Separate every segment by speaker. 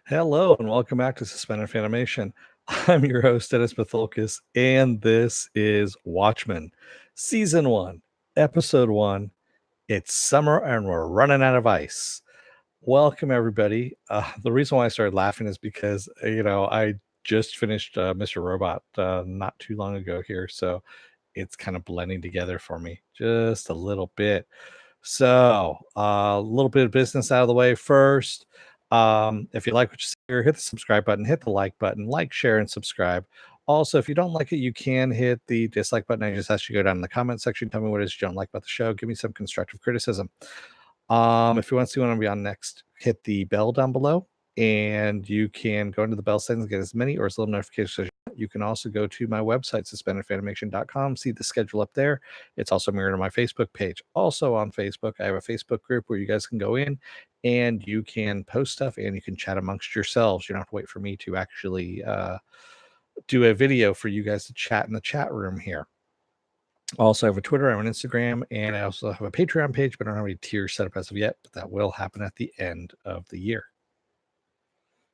Speaker 1: Hello and welcome back to Suspended Animation. I'm your host, Dennis Matholkis, and this is Watchmen, Season 1, Episode 1. It's summer and we're running out of ice. Welcome, everybody. The reason why I started laughing is because, I just finished Mr. Robot not too long ago here, so it's kind of blending together for me just a little bit. So, a little bit of business out of the way first. If you like what you see here, hit the subscribe button, hit the like button, like, share, and subscribe. Also, if you don't like it, you can hit the dislike button. I just ask you to go down in the comment section, tell me what it is you don't like about the show, give me some constructive criticism. If you want to see when I'll be on next, hit the bell down below, and you can go into the bell settings and get as many or as little notifications as you want. You can also go to my website, suspendedfanimation.com, see the schedule up there. It's also mirrored on my Facebook page. Also on Facebook, I have a Facebook group where you guys can go in and you can post stuff and you can chat amongst yourselves. You don't have to wait for me to actually do a video for you guys to chat in the chat room here. Also, I have a Twitter, I have an Instagram, and I also have a Patreon page, but I don't have any tiers set up as of yet, but that will happen at the end of the year.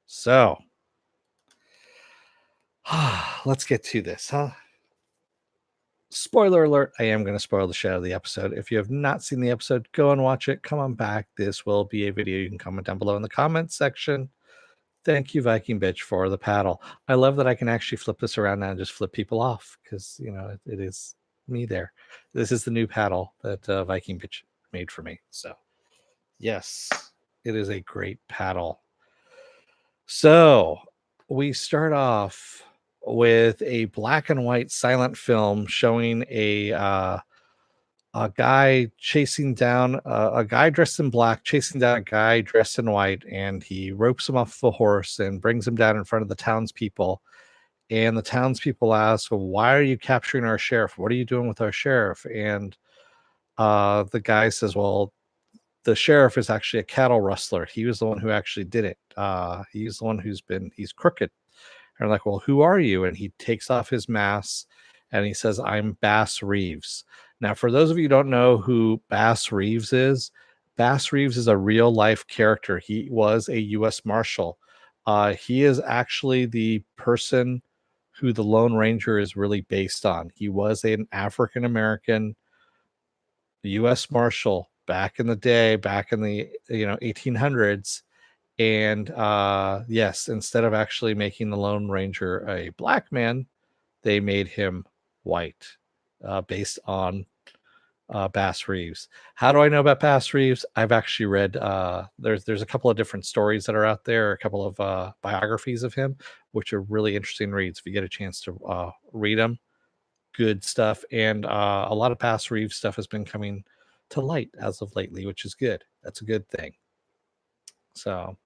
Speaker 1: So, let's get to this, huh? Spoiler alert, I am going to spoil the shit out of the episode. If you have not seen the episode, go and watch it. Come on back. This will be a video. You can comment down below in the comments section. Thank you, Viking Bitch, for the paddle. I love that I can actually flip this around now and just flip people off because, it is me there. This is the new paddle that Viking Bitch made for me. So, yes, it is a great paddle. So, we start off with a black and white silent film showing a guy chasing down a guy dressed in black, chasing down a guy dressed in white, and he ropes him off the horse and brings him down in front of the townspeople. And the townspeople ask, well, why are you capturing our sheriff? What are you doing with our sheriff? And the guy says, well, the sheriff is actually a cattle rustler. He was the one who actually did it. He's the one he's crooked. And like, well, who are you? And he takes off his mask and he says, I'm Bass Reeves. Now, for those of you who don't know who Bass Reeves is a real life character. He was a U.S. Marshal. He is actually the person who the Lone Ranger is really based on. He was an African American U.S. Marshal back in the day, back in the 1800s. And yes, instead of actually making the Lone Ranger a black man, they made him white, based on Bass Reeves. How do I know about Bass Reeves? I've actually read there's a couple of different stories that are out there, a couple of biographies of him, which are really interesting reads. If you get a chance to read them, good stuff. And a lot of Bass Reeves stuff has been coming to light as of lately, which is good. That's a good thing. So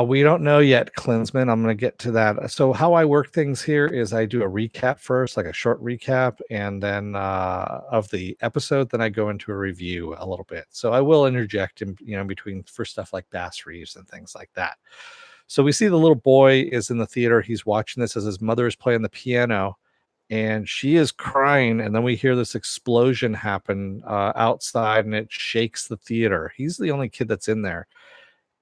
Speaker 1: we don't know yet, Klinsman. I'm going to get to that. So how I work things here is I do a recap first, like a short recap, and then of the episode, then I go into a review a little bit. So I will interject in between for stuff like Bass Reeves and things like that. So we see the little boy is in the theater. He's watching this as his mother is playing the piano, and she is crying. And then we hear this explosion happen outside, and it shakes the theater. He's the only kid that's in there.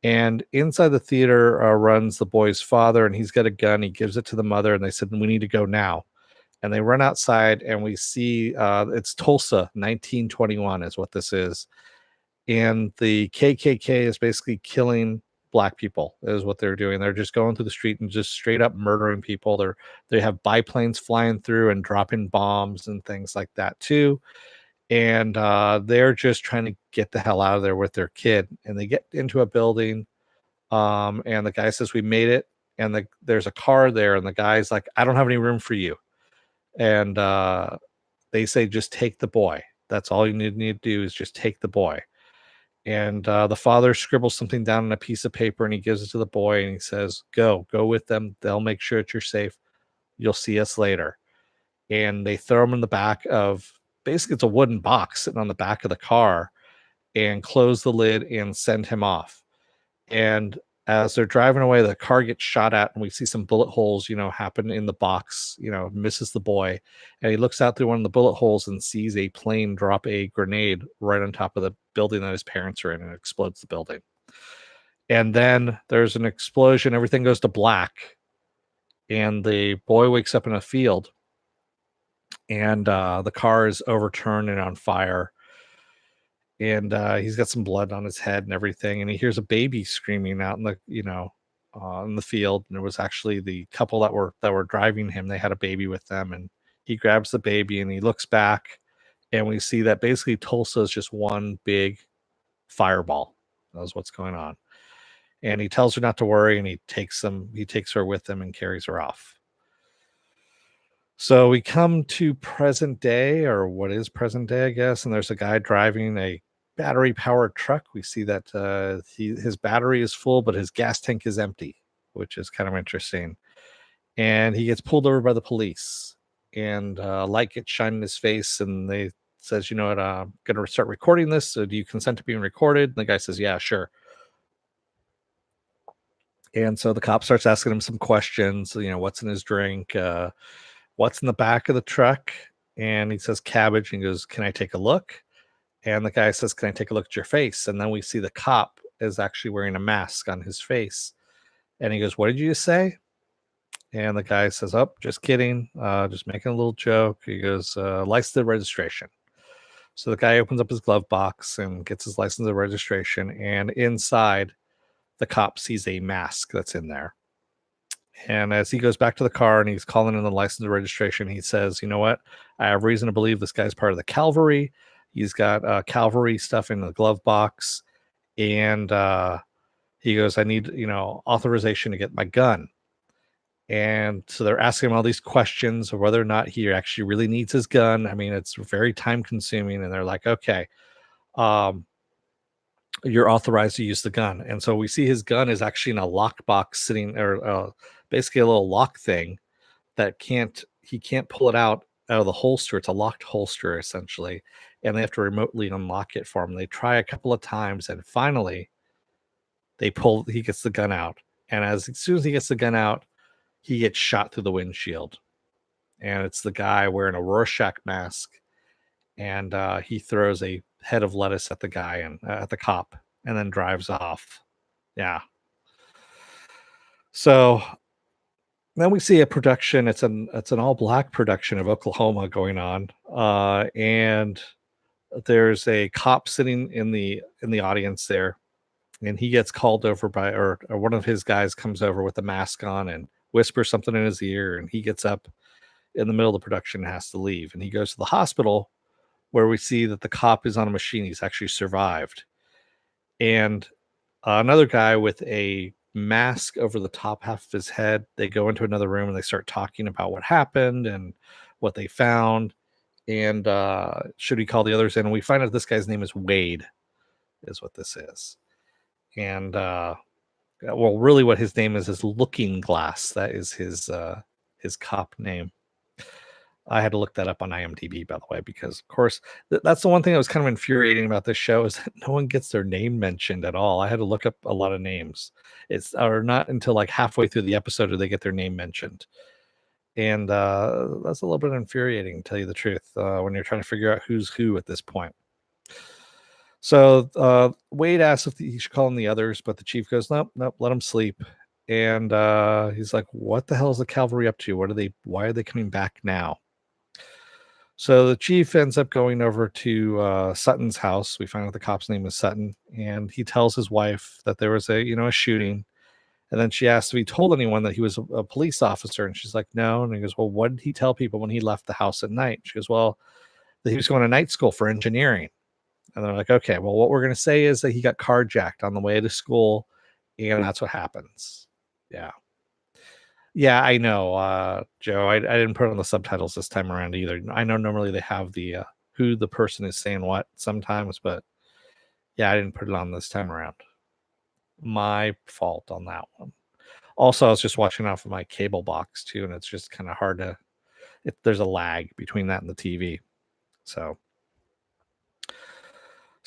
Speaker 1: And inside the theater runs the boy's father, and he's got a gun. He gives it to the mother, and they said, we need to go now. And they run outside, and we see it's Tulsa, 1921 is what this is. And the KKK is basically killing black people, is what they're doing. They're just going through the street and just straight up murdering people. They have biplanes flying through and dropping bombs and things like that too. And they're just trying to get the hell out of there with their kid. And they get into a building, and the guy says, we made it. And there's a car there, and the guy's like, I don't have any room for you. And they say, just take the boy. That's all you need to do is just take the boy. And the father scribbles something down on a piece of paper, and he gives it to the boy, and he says, go with them. They'll make sure that you're safe. You'll see us later. And they throw him in the back of, basically it's a wooden box sitting on the back of the car, and close the lid and send him off. And as they're driving away, the car gets shot at, and we see some bullet holes, happen in the box, misses the boy. And he looks out through one of the bullet holes and sees a plane drop a grenade right on top of the building that his parents are in, and it explodes the building. And then there's an explosion, everything goes to black, and the boy wakes up in a field, and the car is overturned and on fire, and he's got some blood on his head and everything, and he hears a baby screaming out in the in the field, and it was actually the couple that were driving him. They had a baby with them, and he grabs the baby and he looks back, and we see that basically Tulsa is just one big fireball. That's what's going on. And he tells her not to worry, and he takes her with him and carries her off. So we come to present day, or what is present day, I guess, and there's a guy driving a battery powered truck. We see that his battery is full, but his gas tank is empty, which is kind of interesting. And he gets pulled over by the police, and light gets shined in his face, and they says, "You know what? I'm going to start recording this. So do you consent to being recorded?" And the guy says, "Yeah, sure." And so the cop starts asking him some questions. What's in his drink? What's in the back of the truck? And he says cabbage, and he goes, "Can I take a look?" And the guy says, "Can I take a look at your face?" And then we see the cop is actually wearing a mask on his face. And he goes, "What did you say?" And the guy says, "Oh, just kidding. Just making a little joke." He goes, "License and registration." So the guy opens up his glove box and gets his license and registration. And inside, the cop sees a mask that's in there. And as he goes back to the car and he's calling in the license and registration, he says, "You know what? I have reason to believe this guy's part of the cavalry. He's got cavalry stuff in the glove box." And he goes, "I need, authorization to get my gun." And so they're asking him all these questions of whether or not he actually really needs his gun. I mean, it's very time consuming. And they're like, "Okay, um, you're authorized to use the gun." And so we see his gun is actually in a lockbox sitting, or basically a little lock thing that he can't pull it out of the holster. It's a locked holster essentially, and they have to remotely unlock it for him. They try a couple of times, and finally he gets the gun out. And as soon as he gets the gun out, he gets shot through the windshield. And it's the guy wearing a Rorschach mask, and he throws a head of lettuce at the guy and at the cop, and then drives off. Yeah. So then we see a production. It's an all black production of Oklahoma going on, and there's a cop sitting in the audience there, and he gets called over by, or one of his guys comes over with a mask on and whispers something in his ear, and he gets up in the middle of the production and has to leave, and he goes to the hospital where we see that the cop is on a machine. He's actually survived, and another guy with a mask over the top half of his head. They go into another room and they start talking about what happened and what they found. And should we call the others in? And we find out this guy's name is Wade, is what this is. And well, really, what his name is Looking Glass. That is his cop name. I had to look that up on IMDb, by the way, because of course that's the one thing that was kind of infuriating about this show, is that no one gets their name mentioned at all. I had to look up a lot of names. It's or not until like halfway through the episode do they get their name mentioned, and that's a little bit infuriating, to tell you the truth, when you're trying to figure out who's who at this point. So Wade asks if he should call in the others, but the chief goes, "Nope, nope, let them sleep." And he's like, "What the hell is the cavalry up to? Why are they coming back now?" So the chief ends up going over to Sutton's house. We find out the cop's name is Sutton, and he tells his wife that there was a shooting. And then she asks if he told anyone that he was a police officer, and she's like, "No." And he goes, "Well, what did he tell people when he left the house at night?" She goes, "Well, that he was going to night school for engineering." And they're like, "Okay, well, what we're going to say is that he got carjacked on the way to school, and that's what happens." Yeah. Yeah, I know, Joe. I didn't put on the subtitles this time around either. I know normally they have the who the person is saying what sometimes, but yeah, I didn't put it on this time around. My fault on that one. Also, I was just watching off of my cable box too, and it's just kind of hard to. There's a lag between that and the TV, so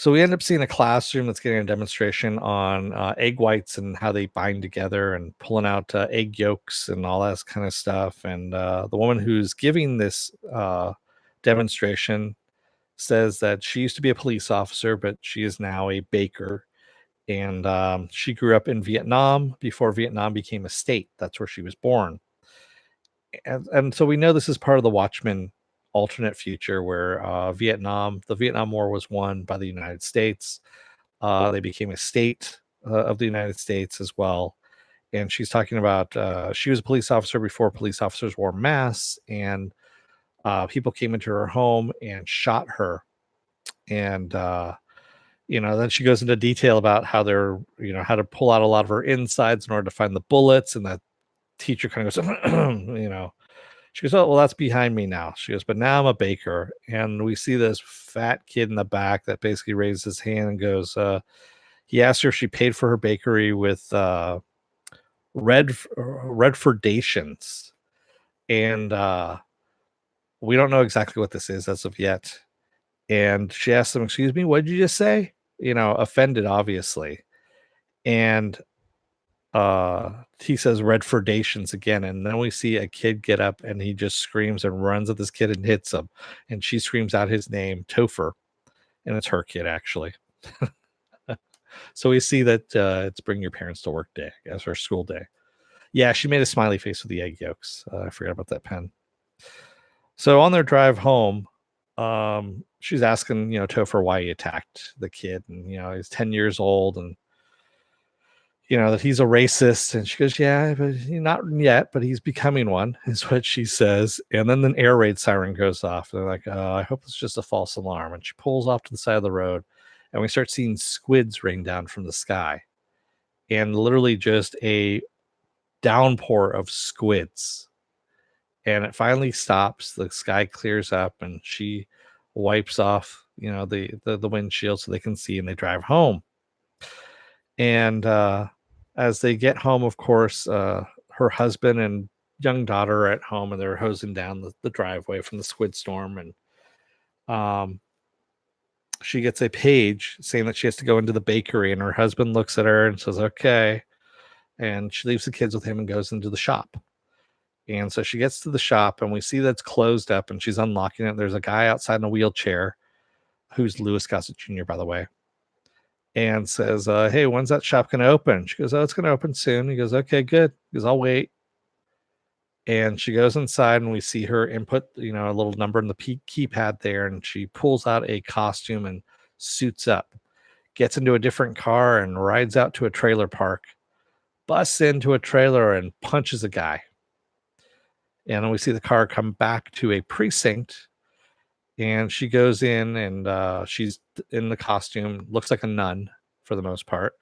Speaker 1: we end up seeing a classroom that's getting a demonstration on egg whites and how they bind together, and pulling out egg yolks and all that kind of stuff. And the woman who's giving this demonstration says that she used to be a police officer, but she is now a baker. And she grew up in Vietnam before Vietnam became a state. That's where she was born. And so we know this is part of the Watchmen alternate future where the Vietnam War was won by the United States. They became a state of the United States as well. And she's talking about she was a police officer before police officers wore masks, and people came into her home and shot her. And then she goes into detail about how they're, how to pull out a lot of her insides in order to find the bullets. And that teacher kind of goes, she goes, oh, well, that's behind me now. She goes, but now I'm a baker. And we see this fat kid in the back that basically raises his hand and goes, he asked her if she paid for her bakery with Redfordations. And we don't know exactly what this is as of yet. And she asked him, excuse me, what did you just say? Offended, obviously. And he says Redfordations again. And then we see a kid get up and he just screams and runs at this kid and hits him. And she screams out his name, Topher. And it's her kid, actually. So we see that it's Bring Your Parents to Work Day as her school day. Yeah, she made a smiley face with the egg yolks. I forgot about that pen. So on their drive home, she's asking, Topher why he attacked the kid. And, he's 10 years old and, that he's a racist. And she goes, yeah, but not yet, but he's becoming one, is what she says. And then the air raid siren goes off. They're like, I hope it's just a false alarm. And she pulls off to the side of the road. And we start seeing squids rain down from the sky. And literally just a downpour of squids. And it finally stops. The sky clears up and she wipes off, the windshield so they can see, and they drive home. And as they get home, of course, her husband and young daughter are at home, and they're hosing down the driveway from the squid storm. And she gets a page saying that she has to go into the bakery, and her husband looks at her and says, okay. And she leaves the kids with him and goes into the shop. And so she gets to the shop, and we see that it's closed up, and she's unlocking it. There's a guy outside in a wheelchair, who's Louis Gossett Jr., by the way, and says, hey, when's that shop going to open? She goes, oh, it's going to open soon. He goes, okay, good. He goes, I'll wait. And she goes inside, and we see her input, a little number in the keypad there, and she pulls out a costume and suits up, gets into a different car and rides out to a trailer park, busts into a trailer and punches a guy. And then we see the car come back to a precinct, and she goes in, and she's in the costume, looks like a nun for the most part.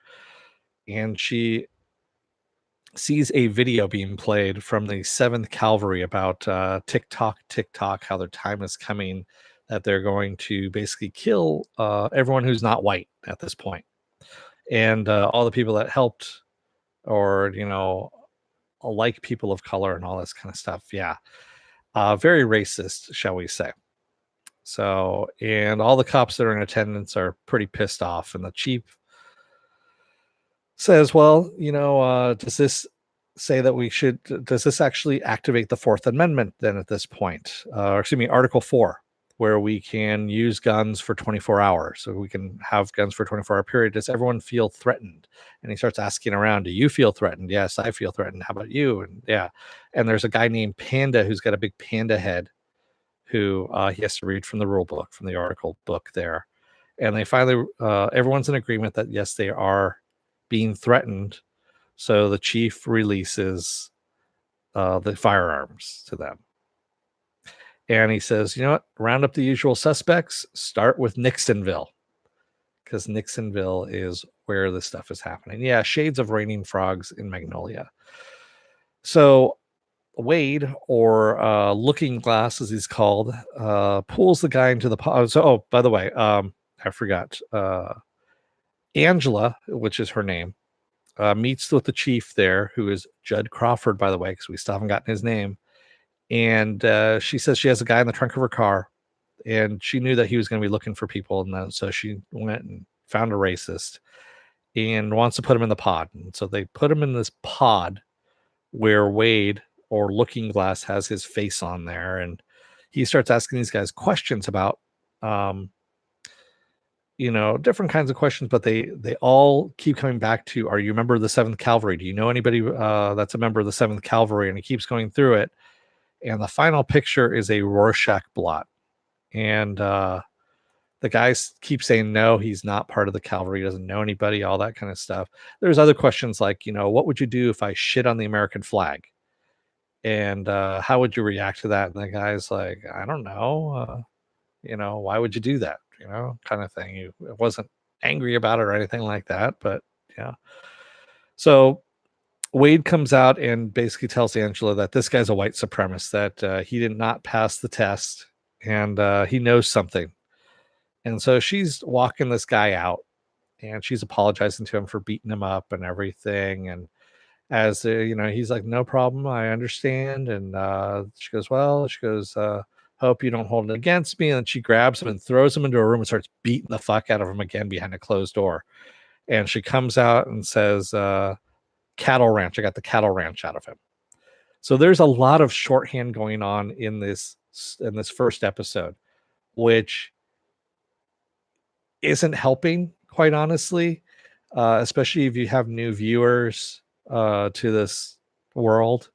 Speaker 1: And she sees a video being played from the 7th Cavalry about tick-tock, how their time is coming, that they're going to basically kill everyone who's not white at this point. And all the people that helped or, like people of color and all this kind of stuff. Yeah. Very racist, shall we say. So, and all the cops that are in attendance are pretty pissed off. And the chief says, well, does this say that does this actually activate the 4th Amendment then at this point? Or excuse me, Article 4, where we can use guns for 24 hours. So we can have guns for a 24-hour period. Does everyone feel threatened? And he starts asking around, do you feel threatened? Yes, I feel threatened. How about you? And yeah. And there's a guy named Panda who's got a big panda head who he has to read from the rule book, from the article book there. And they finally, everyone's in agreement that yes, they are being threatened. So the chief releases the firearms to them. And he says, you know what? Round up the usual suspects. Start with Nixonville. Because Nixonville is where this stuff is happening. Yeah, shades of Raining Frogs in Magnolia. So Wade, or Looking Glass as he's called, pulls the guy into the pod. So, oh, by the way, I forgot. Angela, which is her name, meets with the chief there, who is Judd Crawford, by the way, because we still haven't gotten his name. And she says she has a guy in the trunk of her car, and she knew that he was going to be looking for people. And so she went and found a racist and wants to put him in the pod. And so they put him in this pod where Wade, or Looking Glass, has his face on there. And he starts asking these guys questions about different kinds of questions, but they all keep coming back to, are you a member of the 7th Cavalry? Do you know anybody that's a member of the 7th Cavalry? And he keeps going through it. And the final picture is a Rorschach blot. And the guys keep saying, no, he's not part of the cavalry. He doesn't know anybody, all that kind of stuff. There's other questions like, what would you do if I shit on the American flag? And how would you react to that? And the guy's like, I don't know. Why would you do that? Kind of thing. He wasn't angry about it or anything like that. But yeah. So Wade comes out and basically tells Angela that this guy's a white supremacist, that he did not pass the test, and he knows something. And so she's walking this guy out, and she's apologizing to him for beating him up and everything. And as he's like, no problem, I understand. And she goes, hope you don't hold it against me. And she grabs him and throws him into a room and starts beating the fuck out of him again behind a closed door. And she comes out and says, cattle ranch. I got the cattle ranch out of him. So there's a lot of shorthand going on in this first episode, which isn't helping, quite honestly, especially if you have new viewers to this world,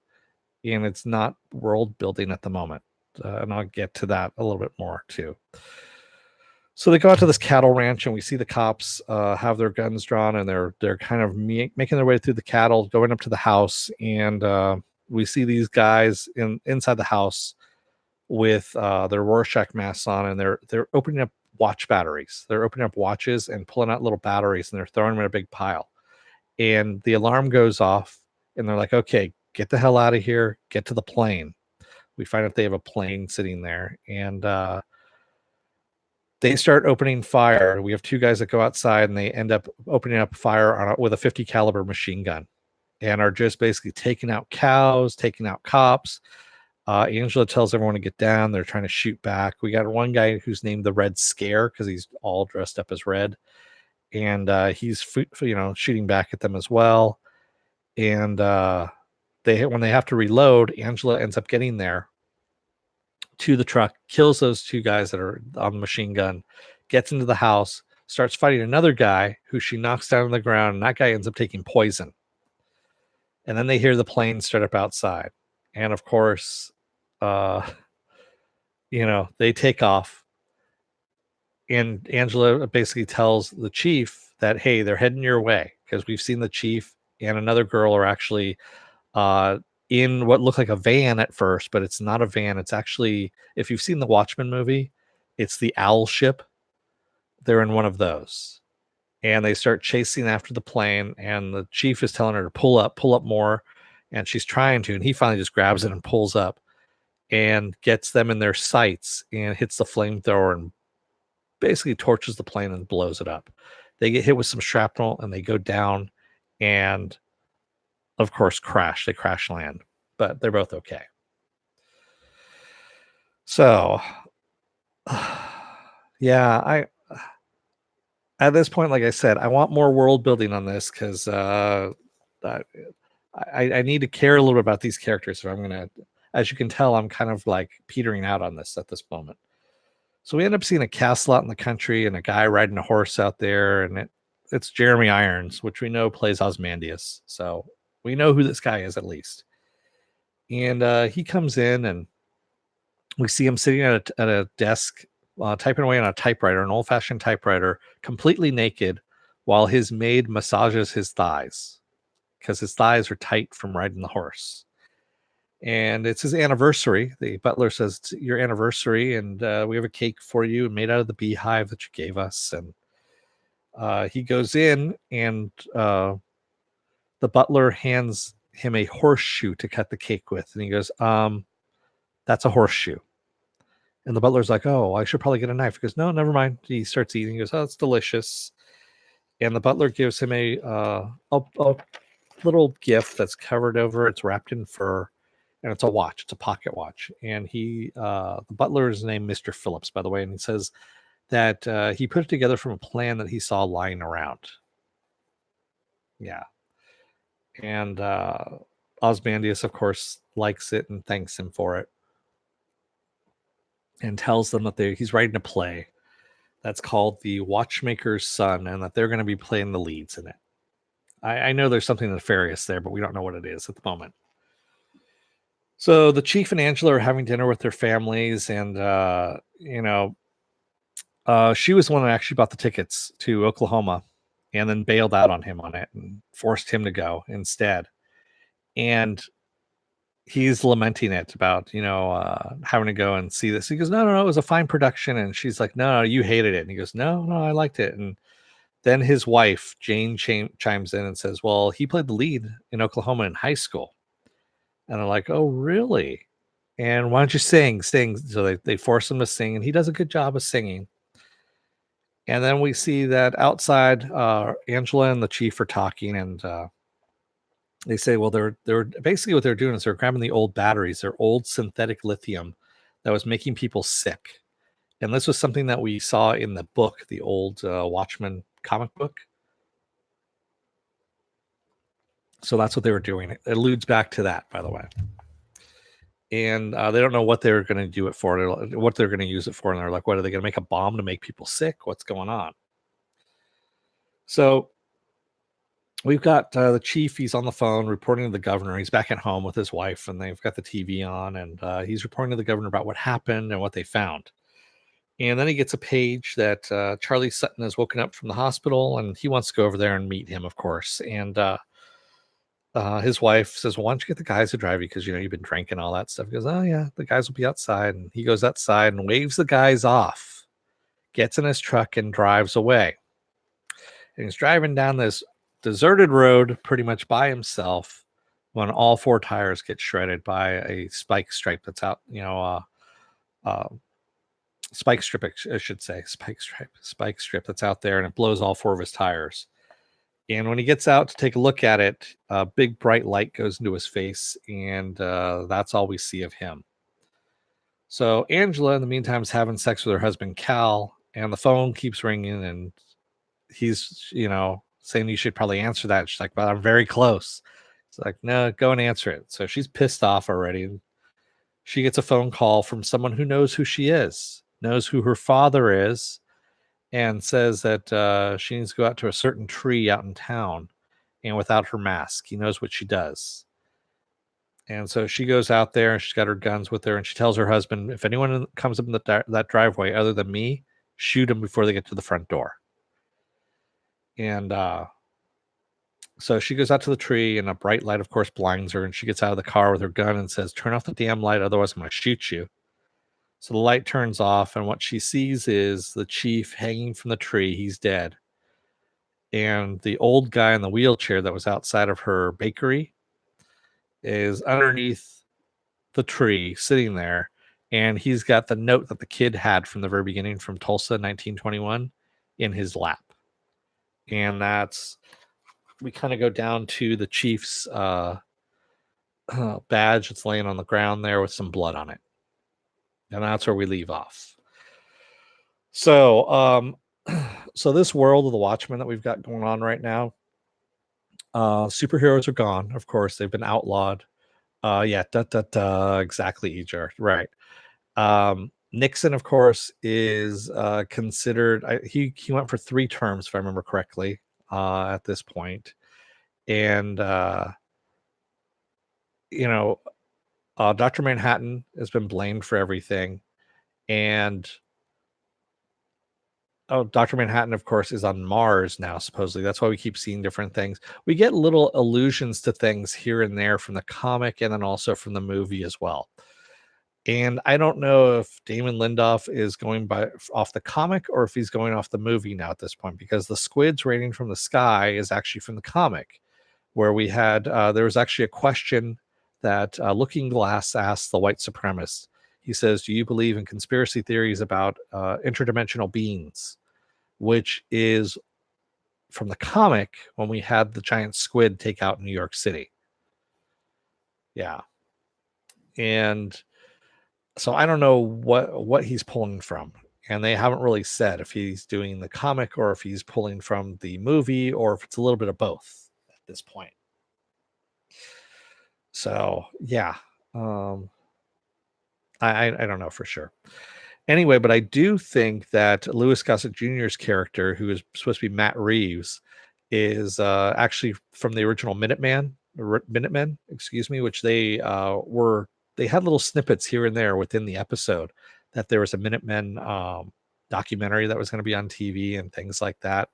Speaker 1: and it's not world building at the moment. And I'll get to that a little bit more too. So they go out to this cattle ranch, and we see the cops have their guns drawn, and they're kind of making their way through the cattle, going up to the house, and we see these guys inside the house with their Rorschach masks on, and they're opening up watch batteries. They're opening up watches and pulling out little batteries, and they're throwing them in a big pile. And the alarm goes off, and they're like, okay, get the hell out of here, get to the plane. We find out they have a plane sitting there, and they start opening fire. We have two guys that go outside, and they end up opening up fire with a 50 caliber machine gun, and are just basically taking out cows, taking out cops. Angela tells everyone to get down. They're trying to shoot back. We got one guy who's named the Red Scare because he's all dressed up as red, and he's shooting back at them as well. And when they have to reload, Angela ends up getting there to the truck, kills those two guys that are on the machine gun, gets into the house, starts fighting another guy who she knocks down on the ground, and that guy ends up taking poison. And then they hear the plane start up outside, and of course, they take off, and Angela basically tells the chief that, hey, they're heading your way, because we've seen the chief and another girl are actually in what looked like a van at first, but it's not a van. It's actually, if you've seen the Watchmen movie, it's the owl ship. They're in one of those, and they start chasing after the plane, and the chief is telling her to pull up more, and she's trying to, and he finally just grabs it and pulls up and gets them in their sights and hits the flamethrower and basically torches the plane and blows it up. They get hit with some shrapnel, and they go down, and of course they crash land, but they're both okay. So yeah, at this point, like I said, I want more world building on this, because I need to care a little bit about these characters. So I'm gonna, as you can tell, I'm kind of like petering out on this at this moment. So we end up seeing a castle out in the country and a guy riding a horse out there, and it's Jeremy Irons, which we know plays Ozymandias. So we know who this guy is at least. And he comes in, and we see him sitting at a desk, typing away on a typewriter, an old-fashioned typewriter, completely naked, while his maid massages his thighs, because his thighs are tight from riding the horse. And it's his anniversary. The butler says, it's your anniversary, and we have a cake for you made out of the beehive that you gave us. And he goes in, and the butler hands him a horseshoe to cut the cake with. And he goes, that's a horseshoe. And the butler's like, oh, I should probably get a knife. He goes, no, never mind. He starts eating. He goes, oh, it's delicious. And the butler gives him a little gift that's covered over. It's wrapped in fur, and it's a watch. It's a pocket watch. And the butler is named Mr. Phillips, by the way. And he says that he put it together from a plan that he saw lying around. Yeah. And Ozymandias, of course, likes it and thanks him for it, and tells them that he's writing a play that's called The Watchmaker's Son, and that they're going to be playing the leads in it. I know there's something nefarious there, but we don't know what it is at the moment. So the chief and Angela are having dinner with their families, and she was the one who actually bought the tickets to Oklahoma, and then bailed out on him on it and forced him to go instead. And he's lamenting it about having to go and see this. He goes, no, it was a fine production. And she's like, no, you hated it. And he goes, no, I liked it. And then his wife Jane chimes in and says, well, he played the lead in Oklahoma in high school. And they're like, oh really? And why don't you sing? So they force him to sing, and he does a good job of singing. And then we see that outside, Angela and the chief are talking, and they say, well, they're basically, what they're doing is they're grabbing the old batteries, their old synthetic lithium that was making people sick. And this was something that we saw in the book, the old Watchmen comic book. So that's what they were doing. It alludes back to that, by the way. And they don't know what they're going to do it for, what they're going to use it for. And they're like, what are they going to make a bomb to make people sick? What's going on? So we've got the chief. He's on the phone reporting to the governor. He's back at home with his wife, and they've got the TV on, and he's reporting to the governor about what happened and what they found. And then he gets a page that Charlie Sutton has woken up from the hospital, and he wants to go over there and meet him, of course. And his wife says, well, why don't you get the guys to drive you, because you've been drinking, all that stuff. He goes, oh yeah, the guys will be outside. And he goes outside and waves the guys off, gets in his truck and drives away. And he's driving down this deserted road pretty much by himself when all four tires get shredded by a spike stripe that's out, spike strip, I should say, spike strip that's out there, and it blows all four of his tires. And when he gets out to take a look at it, a big bright light goes into his face, and that's all we see of him. So Angela, in the meantime, is having sex with her husband, Cal, and the phone keeps ringing, and he's, saying you should probably answer that. She's like, but I'm very close. It's like, no, go and answer it. So she's pissed off already. She gets a phone call from someone who knows who she is, knows who her father is, and says that she needs to go out to a certain tree out in town, and without her mask. He knows what she does. And so she goes out there, and she's got her guns with her, and she tells her husband, if anyone comes up in that driveway other than me, shoot them before they get to the front door. And so she goes out to the tree, and a bright light, of course, blinds her, and she gets out of the car with her gun and says, turn off the damn light, otherwise I'm going to shoot you. So the light turns off, and what she sees is the chief hanging from the tree. He's dead. And the old guy in the wheelchair that was outside of her bakery is underneath the tree, sitting there, and he's got the note that the kid had from the very beginning from Tulsa, 1921, in his lap. And we kind of go down to the chief's badge that's laying on the ground there with some blood on it. And that's where we leave off. So, so this world of the Watchmen that we've got going on right now, superheroes are gone. Of course, they've been outlawed. Exactly, EJ, right. Nixon, of course, is considered. He went for 3 terms, if I remember correctly, at this point, and Dr. Manhattan has been blamed for everything, and Dr. Manhattan, of course, is on Mars now, supposedly. That's why we keep seeing different things. We get little allusions to things here and there from the comic, and then also from the movie as well. And I don't know if Damon Lindelof is going off the comic or if he's going off the movie now at this point, because the squids raining from the sky is actually from the comic, where we had there was actually a question that Looking Glass asked the white supremacist. He says, do you believe in conspiracy theories about interdimensional beings? Which is from the comic when we had the giant squid take out New York City. Yeah. And so I don't know what he's pulling from. And they haven't really said if he's doing the comic or if he's pulling from the movie or if it's a little bit of both at this point. So, yeah. I don't know for sure. Anyway, but I do think that Louis Gossett Jr.'s character, who is supposed to be Matt Reeves, is actually from the original Minutemen, excuse me, which they had little snippets here and there within the episode that there was a Minutemen documentary that was going to be on TV and things like that.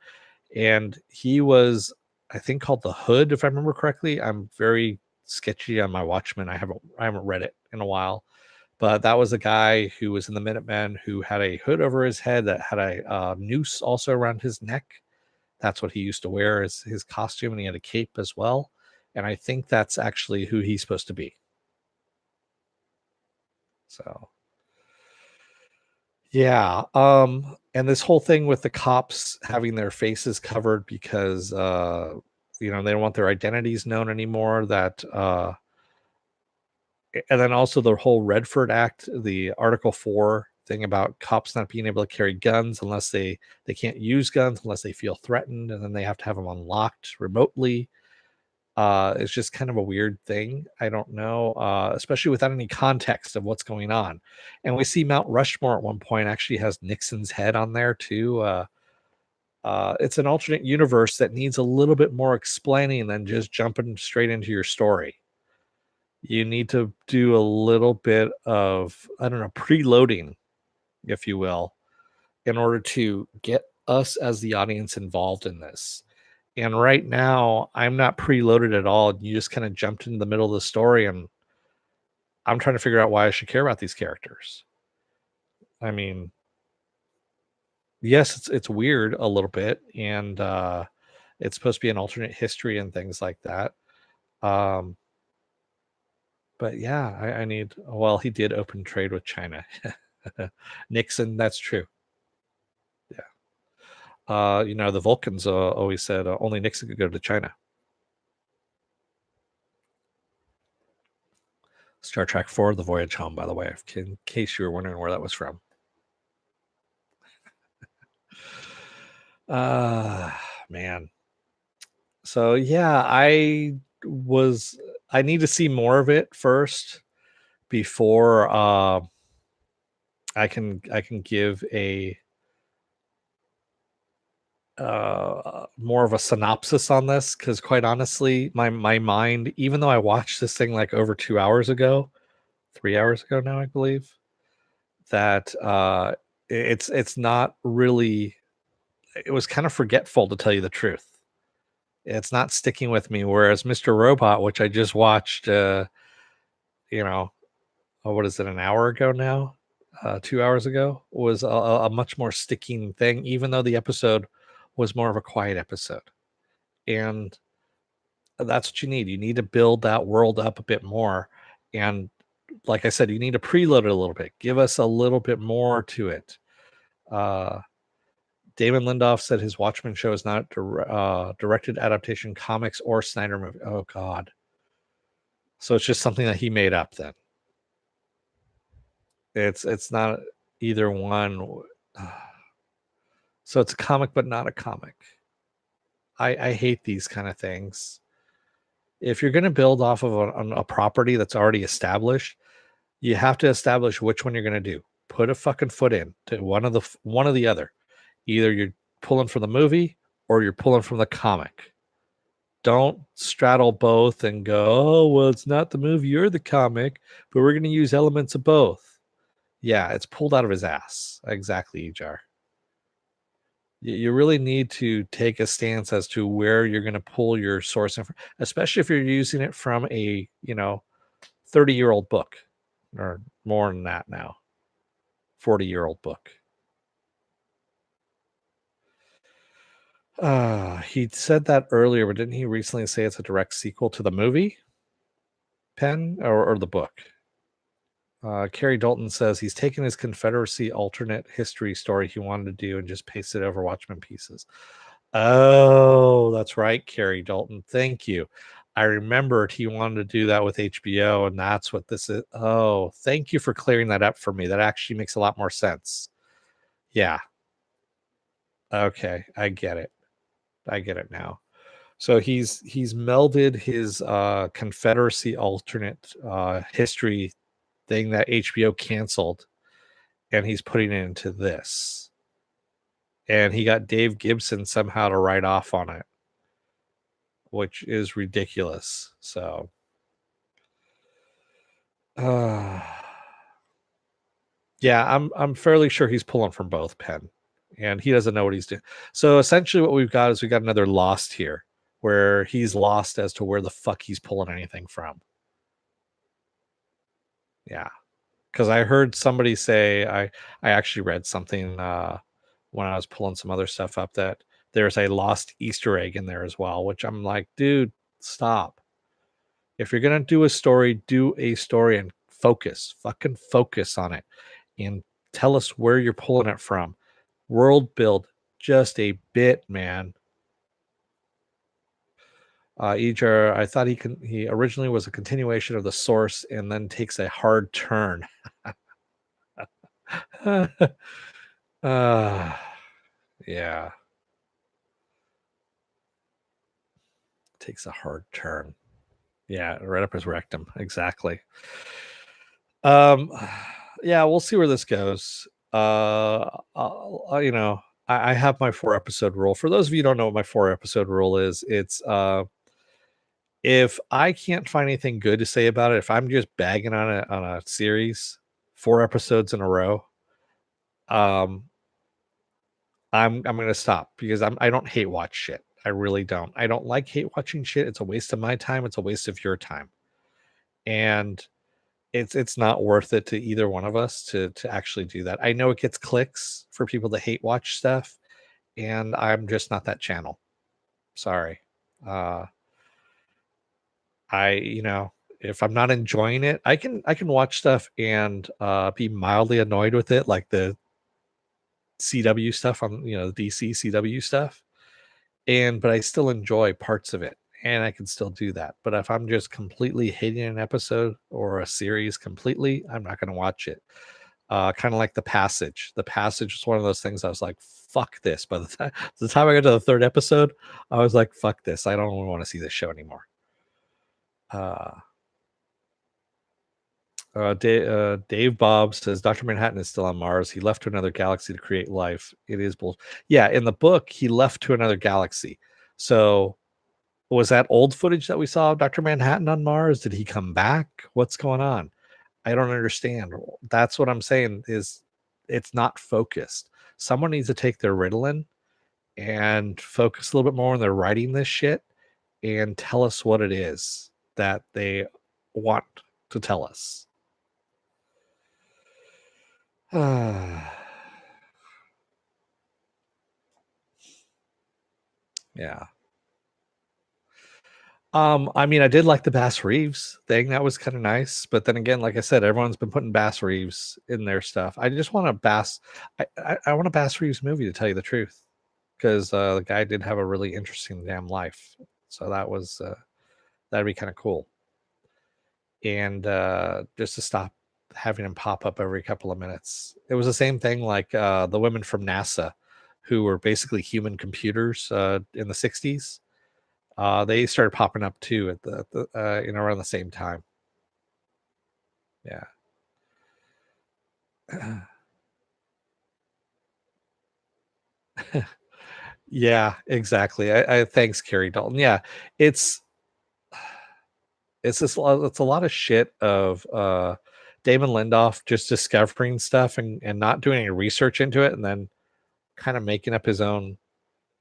Speaker 1: And he was, I think, called the Hood, if I remember correctly. I'm very sketchy on my Watchmen. I haven't read it in a while, but that was a guy who was in the Minutemen who had a hood over his head that had a noose also around his neck. That's what he used to wear as his costume, and he had a cape as well. And I think that's actually who he's supposed to be. So, yeah. And this whole thing with the cops having their faces covered because they don't want their identities known anymore. And then also the whole Redford Act, the Article 4 thing about cops not being able to carry guns unless they can't use guns unless they feel threatened, and then they have to have them unlocked remotely. It's just kind of a weird thing. I don't know, especially without any context of what's going on. And we see Mount Rushmore at one point actually has Nixon's head on there too. It's an alternate universe that needs a little bit more explaining than just jumping straight into your story. You need to do a little bit of, I don't know, preloading, if you will, in order to get us as the audience involved in this. And right now, I'm not preloaded at all. You just kind of jumped into the middle of the story, and I'm trying to figure out why I should care about these characters. I mean, yes, it's weird a little bit, and it's supposed to be an alternate history and things like that. But yeah, I need. Well, he did open trade with China. Nixon, that's true. Yeah. The Vulcans always said only Nixon could go to China. Star Trek 4, The Voyage Home, by the way, in case you were wondering where that was from. Man. So yeah, I need to see more of it first before I can give a more of a synopsis on this, because quite honestly, my mind, even though I watched this thing like over 2 hours ago, 3 hours ago now, I believe, that it's not really, it was kind of forgetful, to tell you the truth. It's not sticking with me, whereas Mr. Robot, which I just watched what is it, an hour ago now, 2 hours ago, was a much more sticking thing, even though the episode was more of a quiet episode. And that's what you need. You need to build that world up a bit more. And like I said, you need to preload it a little bit. Give us a little bit more to it. Damon Lindelof said his Watchmen show is not directed adaptation, comics, or Snyder movie. Oh, God. So it's just something that he made up then. It's not either one. So it's a comic, but not a comic. I hate these kind of things. If you're going to build off of a property that's already established, you have to establish which one you're going to do. Put a fucking foot in to one of the other. Either you're pulling from the movie or you're pulling from the comic. Don't straddle both and go, oh, well, it's not the movie or the comic, but we're going to use elements of both. Yeah, it's pulled out of his ass. Exactly, Jar. You really need to take a stance as to where you're going to pull your source, especially if you're using it from a 30-year-old book, or more than that now, 40-year-old book. He said that earlier, but didn't he recently say it's a direct sequel to the movie, Penn, or the book? Carrie Dalton says he's taken his Confederacy alternate history story he wanted to do and just pasted over Watchmen pieces. Oh, that's right, Carrie Dalton. Thank you. I remembered he wanted to do that with HBO, and that's what this is. Oh, thank you for clearing that up for me. That actually makes a lot more sense. Yeah. Okay, I get it. I get it now. So he's melded his Confederacy alternate history thing that HBO canceled, and he's putting it into this. And he got Dave Gibson somehow to write off on it, which is ridiculous. So, yeah, I'm fairly sure he's pulling from both, Penn, and he doesn't know what he's doing. So essentially, what we've got is we got another Lost here, where he's lost as to where the fuck he's pulling anything from. Yeah, because I heard somebody say I actually read something when I was pulling some other stuff up that there's a lost Easter egg in there as well, which I'm like, dude, stop. If you're gonna do a story and fucking focus on it, and tell us where you're pulling it from. World build just a bit, man. Ejar, I thought he originally was a continuation of the source and then takes a hard turn. Yeah, takes a hard turn. Yeah, right up his rectum. Exactly. Um, yeah, we'll see where this goes. You know, I have my 4 episode rule. For those of you who don't know what my 4 episode rule is, it's if I can't find anything good to say about it, if I'm just bagging on a series, 4 episodes in a row, um, I'm gonna stop because I don't hate watch shit. I really don't. I don't like hate watching shit. It's a waste of my time. It's a waste of your time, and it's not worth it to either one of us to actually do that. I know it gets clicks for people that hate watch stuff, and I'm just not that channel. Sorry. Uh, you know, if I'm not enjoying it, I can watch stuff and be mildly annoyed with it, like the CW stuff on the DC CW stuff, but I still enjoy parts of it, and I can still do that. But if I'm just completely hating an episode or a series completely, I'm not going to watch it. Kind of like The Passage. The Passage was one of those things I was like, fuck this. By the time I got to the 3rd episode, I was like, fuck this. I don't want to see this show anymore. Dave Bob says Dr. Manhattan is still on Mars. He left to another galaxy to create life. It is bull. Yeah, in the book, he left to another galaxy. So was that old footage that we saw of Dr. Manhattan on Mars? Did he come back? What's going on? I don't understand. That's what I'm saying is it's not focused. Someone needs to take their Ritalin and focus a little bit more on their writing this shit and tell us what it is that they want to tell us. Yeah. I mean, I did like the Bass Reeves thing. That was kind of nice. But then again, like I said, everyone's been putting Bass Reeves in their stuff. I just want a I want a Bass Reeves movie, to tell you the truth, because the guy did have a really interesting damn life. So that'd be kind of cool. And just to stop having him pop up every couple of minutes. It was the same thing like the women from NASA, who were basically human computers in the 60s. They started popping up too at the around the same time. Yeah. Yeah, exactly. I thanks, Carrie Dalton. Yeah, it's it's a lot of shit of Damon Lindelof just discovering stuff and not doing any research into it, and then kind of making up his own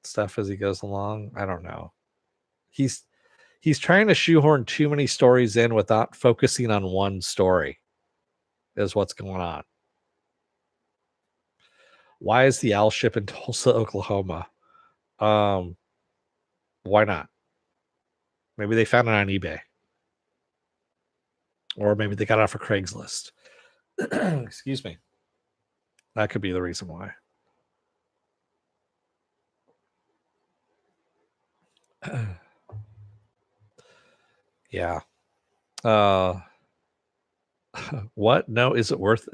Speaker 1: stuff as he goes along. I don't know. He's he's trying to shoehorn too many stories in without focusing on one story. Is what's going on. Why is the owl ship in Tulsa, Oklahoma? Um, why not? Maybe they found it on eBay, or maybe they got it off of Craigslist. Excuse me. That could be the reason why. Yeah. Uh, what? No, is it worth?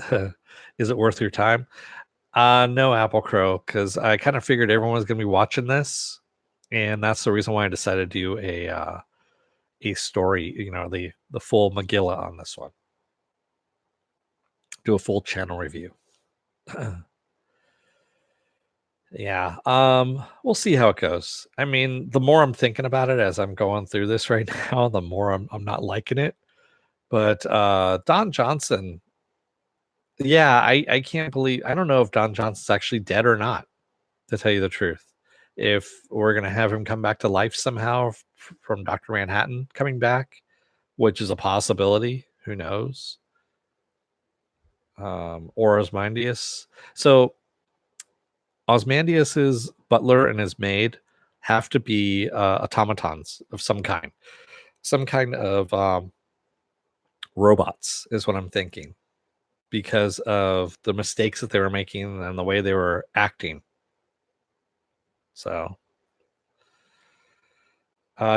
Speaker 1: Is it worth your time? No, Apple Crow, because I kind of figured everyone was going to be watching this, and that's the reason why I decided to do a story. The full Megillah on this one. Do a full channel review. Yeah. We'll see how it goes. I mean, the more I'm thinking about it as I'm going through this right now, the more I'm not liking it. But Don Johnson, yeah, I can't believe I don't know if Don Johnson's actually dead or not, to tell you the truth. If we're gonna have him come back to life somehow from Dr. Manhattan coming back, which is a possibility, who knows? Or Osmandius. So Osmandius's butler and his maid have to be automatons of some kind of robots, is what I'm thinking, because of the mistakes that they were making and the way they were acting. So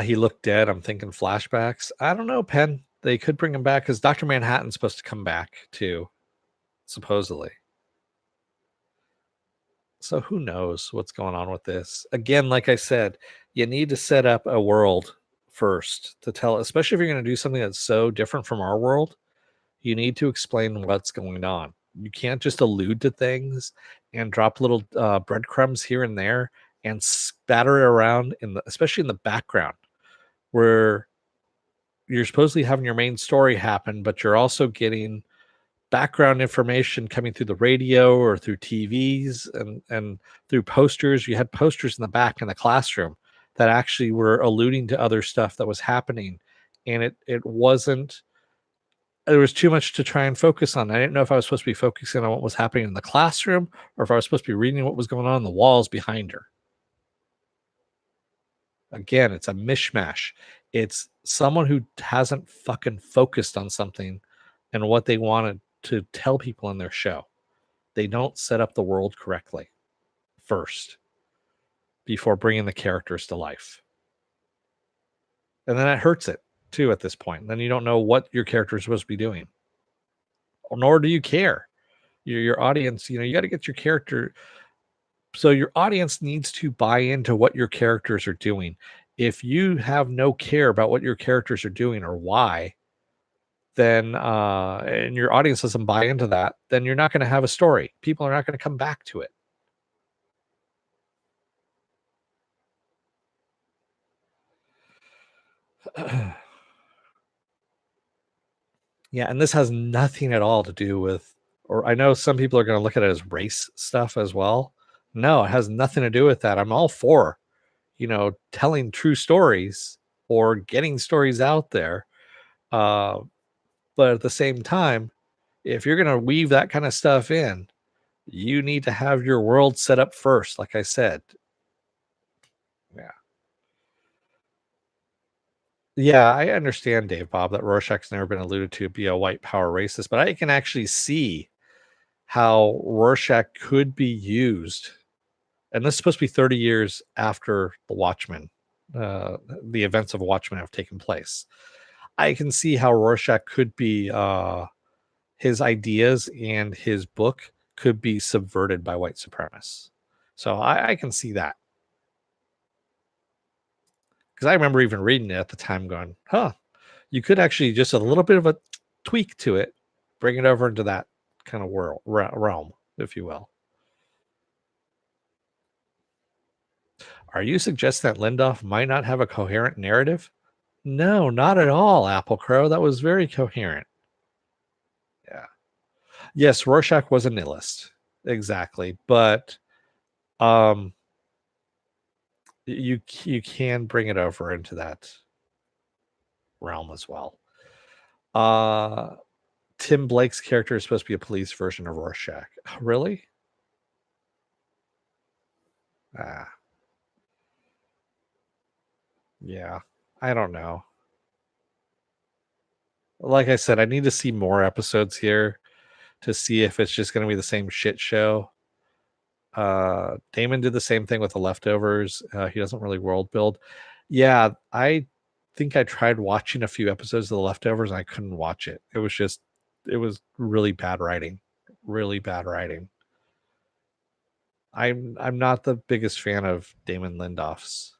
Speaker 1: he looked dead. I'm thinking flashbacks. I don't know, Penn. They could bring him back because Dr. Manhattan's supposed to come back too, supposedly. So who knows what's going on with this? Again, like I said, you need to set up a world first to tell, especially if you're going to do something that's so different from our world. You need to explain what's going on. You can't just allude to things and drop little breadcrumbs here and there and spatter it around especially in the background where you're supposedly having your main story happen, but you're also getting background information coming through the radio or through TVs and through posters. You had posters in the back in the classroom that actually were alluding to other stuff that was happening, and it wasn't. There was too much to try and focus on. I didn't know if I was supposed to be focusing on what was happening in the classroom or if I was supposed to be reading what was going on the walls behind her. Again, it's a mishmash. It's someone who hasn't fucking focused on something and what they wanted to tell people in their show. They don't set up the world correctly first before bringing the characters to life. And then it hurts it too at this point. Then you don't know what your character is supposed to be doing, nor do you care. Your audience, you got to get your character. So your audience needs to buy into what your characters are doing. If you have no care about what your characters are doing or why, then and your audience doesn't buy into that, then you're not going to have a story. People are not going to come back to it. Yeah, and this has nothing at all to do with, or I know some people are going to look at it as race stuff as well. No, it has nothing to do with that. I'm all for, telling true stories or getting stories out there. Uh, but at the same time, if you're going to weave that kind of stuff in, you need to have your world set up first, like I said. Yeah. Yeah, I understand, Dave Bob, that Rorschach's never been alluded to be a white power racist, but I can actually see how Rorschach could be used. And this is supposed to be 30 years after the Watchmen, the events of Watchmen have taken place. I can see how Rorschach could be, his ideas and his book could be subverted by white supremacists. So I can see that. Because I remember even reading it at the time going, you could actually just a little bit of a tweak to it, bring it over into that kind of realm, if you will. Are you suggesting that Lindoff might not have a coherent narrative? No, not at all, Apple Crow. That was very coherent. Yeah. Yes, Rorschach was a nihilist. Exactly. But um you can bring it over into that realm as well. Uh Tim Blake's character is supposed to be a police version of Rorschach. Really? Ah, yeah. I don't know. Like I said, I need to see more episodes here to see if it's just going to be the same shit show. Damon did the same thing with the leftovers. He doesn't really world build. Yeah, I think I tried watching a few episodes of the leftovers and I couldn't watch it. It was really bad writing. Really bad writing. I'm not the biggest fan of Damon Lindelof's.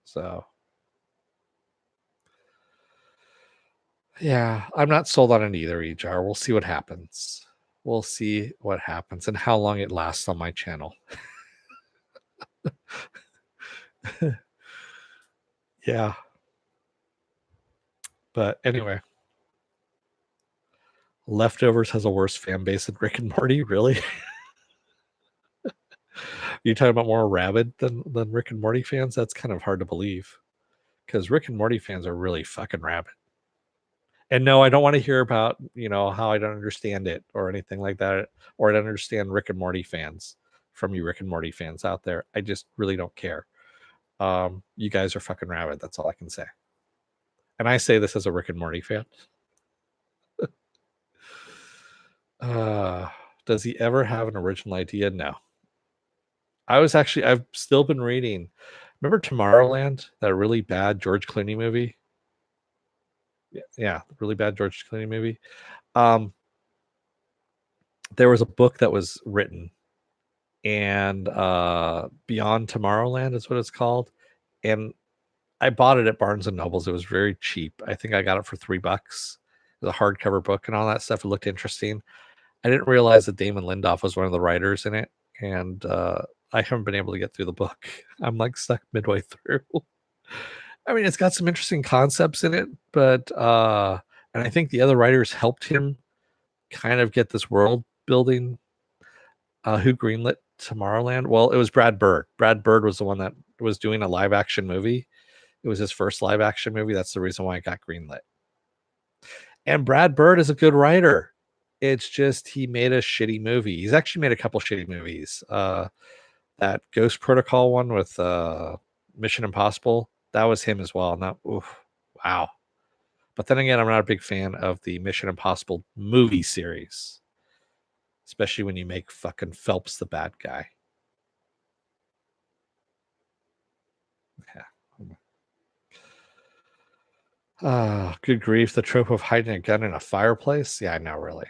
Speaker 1: So yeah, I'm not sold on it either, EJAR. We'll see what happens. we'll see what happens and how long it lasts on my channel. Yeah. But anyway, Leftovers has a worse fan base than Rick and Morty. Really? You talking about more rabid than Rick and Morty fans? That's kind of hard to believe, because Rick and Morty fans are really fucking rabid. And no, I don't want to hear about, how I don't understand it or anything like that, or I don't understand Rick and Morty fans from you Rick and Morty fans out there. I just really don't care. You guys are fucking rabid. That's all I can say. And I say this as a Rick and Morty fan. Uh, does he ever have an original idea? No. I've still been reading. Remember Tomorrowland, that really bad George Clooney movie? Yeah, really bad George Clooney movie. There was a book that was written, and Beyond Tomorrowland is what it's called. And I bought it at Barnes and Nobles. It was very cheap. I think I got it for $3. It was a hardcover book and all that stuff. It looked interesting. I didn't realize that Damon Lindelof was one of the writers in it, and I haven't been able to get through the book. I'm like stuck midway through. I mean, it's got some interesting concepts in it, but and I think the other writers helped him kind of get this world building. Who greenlit Tomorrowland? Well, it was Brad Bird. Brad Bird was the one that was doing a live action movie. It was his first live action movie. That's the reason why it got greenlit. And Brad Bird is a good writer. It's just he made a shitty movie. He's actually made a couple shitty movies. That Ghost Protocol one with Mission Impossible, that was him as well. And that, wow. But then again, I'm not a big fan of the Mission Impossible movie series, especially when you make fucking Phelps the bad guy. Yeah. Good grief. The trope of hiding a gun in a fireplace? Yeah, I know, really.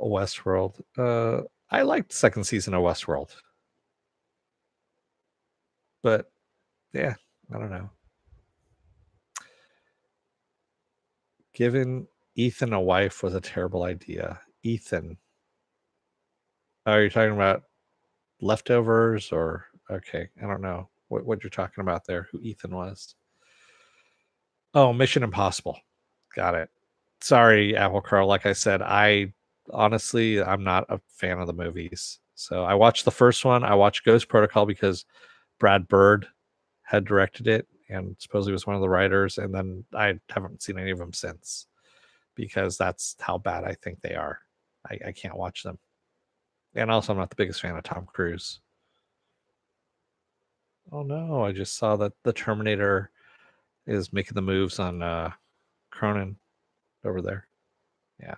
Speaker 1: Westworld. I liked the second season of Westworld. But yeah, I don't know. Giving Ethan a wife was a terrible idea. Ethan. Oh, you're talking about Leftovers or okay, I don't know what you're talking about there, who Ethan was. Oh, Mission Impossible. Got it. Sorry, Apple Crow. Like I said, I'm not a fan of the movies. So I watched the first one. I watched Ghost Protocol because Brad Bird had directed it and supposedly was one of the writers. And then I haven't seen any of them since because that's how bad I think they are. I can't watch them. And also, I'm not the biggest fan of Tom Cruise. Oh no, I just saw that the Terminator is making the moves on Cronin over there. Yeah.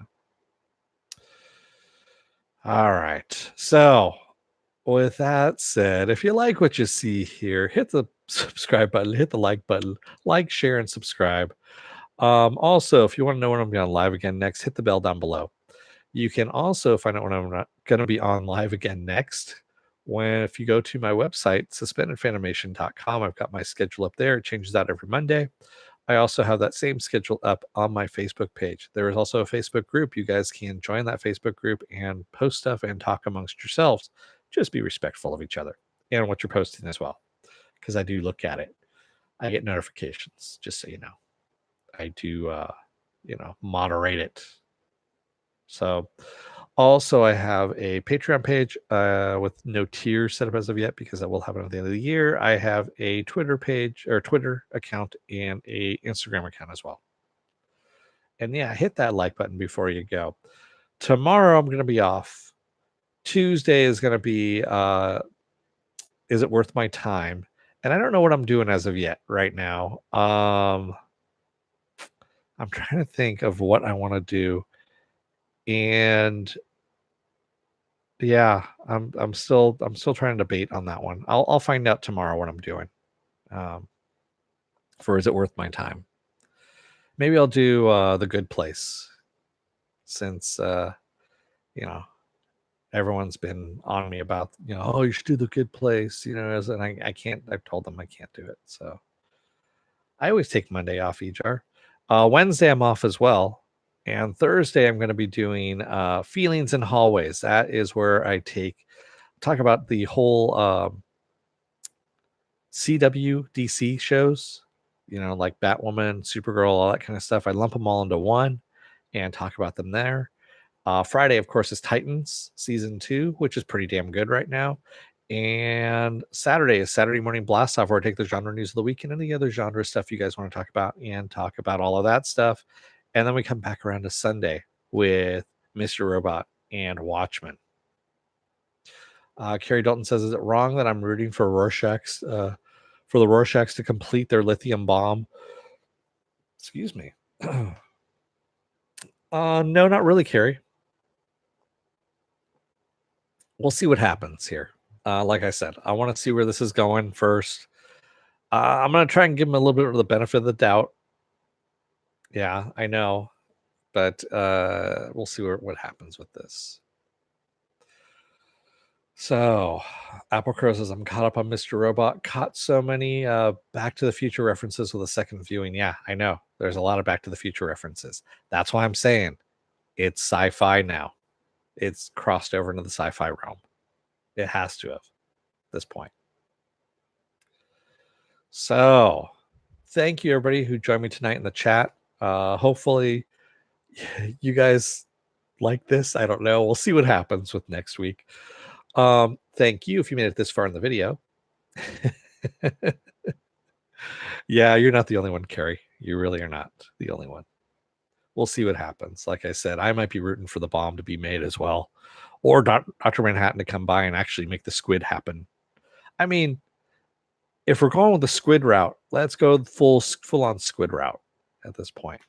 Speaker 1: All right. So, with that said, if you like what you see here, hit the subscribe button, hit the like button, like, share, and subscribe. Also, if you want to know when I'm going live again next, hit the bell down below. You can also find out when I'm going to be on live again next. If you go to my website, suspendedfanimation.com, I've got my schedule up there. It changes out every Monday. I also have that same schedule up on my Facebook page. There is also a Facebook group. You guys can join that Facebook group and post stuff and talk amongst yourselves. Just be respectful of each other and what you're posting as well, because I do look at it. I get notifications, just so you know. I do, moderate it. So, also, I have a Patreon page with no tiers set up as of yet because I will have it at the end of the year. I have a Twitter page or Twitter account and a Instagram account as well. And yeah, hit that like button before you go. Tomorrow I'm going to be off. Tuesday is going to be Is It Worth My Time? And I don't know what I'm doing as of yet right now. I'm trying to think of what I want to do. And yeah, I'm still trying to debate on that one. I'll find out tomorrow what I'm doing. For Is It Worth My Time? Maybe I'll do The Good Place, since everyone's been on me about, oh, you should do The Good Place, and I can't. I've told them I can't do it. So I always take Monday off, EJAR. Wednesday, I'm off as well. And Thursday, I'm going to be doing Feelings in Hallways. That is where I talk about the whole CW DC shows, like Batwoman, Supergirl, all that kind of stuff. I lump them all into one and talk about them there. Friday, of course, is Titans season 2, which is pretty damn good right now. And Saturday is Saturday Morning Blast Off, where I take the genre news of the week and any other genre stuff you guys want to talk about and talk about all of that stuff. And then we come back around to Sunday with Mr. Robot and Watchmen. Carrie Dalton says, "Is it wrong that I'm rooting for the Rorschachs to complete their lithium bomb?" Excuse me. No, not really, Carrie. We'll see what happens here. Like I said, I want to see where this is going first. I'm going to try and give him a little bit of the benefit of the doubt. Yeah, I know. But we'll see what happens with this. So, Apple Crow says, "I'm caught up on Mr. Robot. Caught so many Back to the Future references with a second viewing." Yeah, I know. There's a lot of Back to the Future references. That's why I'm saying it's sci-fi now. It's crossed over into the sci-fi realm. It has to have at this point. So, thank you, everybody who joined me tonight in the chat. Hopefully, you guys like this. I don't know. We'll see what happens with next week. Thank you if you made it this far in the video. Yeah, you're not the only one, Carrie. You really are not the only one. We'll see what happens. Like I said, I might be rooting for the bomb to be made as well, or Dr. Manhattan to come by and actually make the squid happen. I mean, if we're going with the squid route, let's go full on squid route at this point.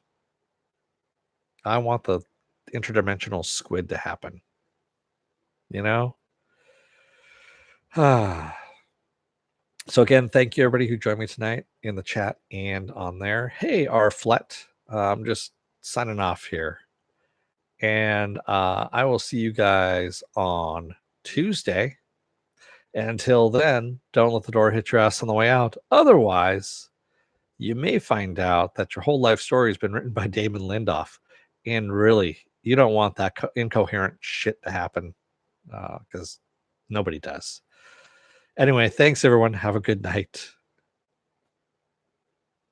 Speaker 1: I want the interdimensional squid to happen. So again, thank you everybody who joined me tonight in the chat and on there. Hey, Flet, I'm just signing off here. And I will see you guys on Tuesday. And until then, don't let the door hit your ass on the way out. Otherwise, you may find out that your whole life story has been written by Damon Lindelof. And really, you don't want that incoherent shit to happen because nobody does. Anyway, thanks everyone. Have a good night.